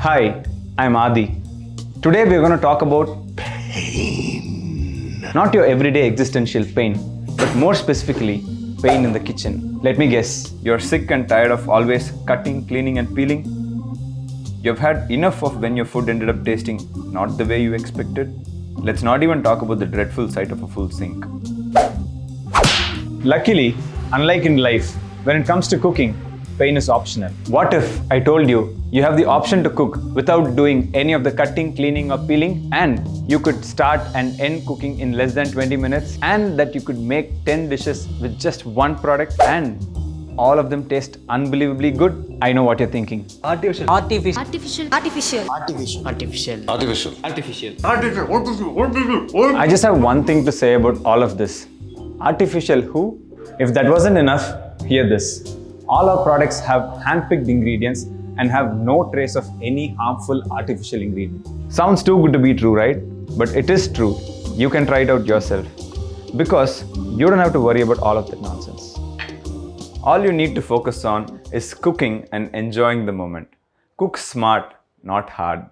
Hi, I'm Adi. Today we're going to talk about pain. Not your everyday existential pain, but more specifically, pain in the kitchen. Let me guess, you're sick and tired of always cutting, cleaning, and peeling? You've had enough of when your food ended up tasting not the way you expected? Let's not even talk about the dreadful sight of a full sink. Luckily, unlike in life, when it comes to cooking, pain is optional. What if I told you you have the option to cook without doing any of the cutting, cleaning, or peeling, and you could start and end cooking in less than 20 minutes, and that you could make 10 dishes with just one product, and all of them taste unbelievably good? I know what you're thinking. Artificial. What I just have one thing to say about all of this. Artificial who? If that wasn't enough, hear this. All our products have hand-picked ingredients and have no trace of any harmful artificial ingredient. Sounds too good to be true, right? But it is true. You can try it out yourself. Because you don't have to worry about all of that nonsense. All you need to focus on is cooking and enjoying the moment. Cook smart, not hard.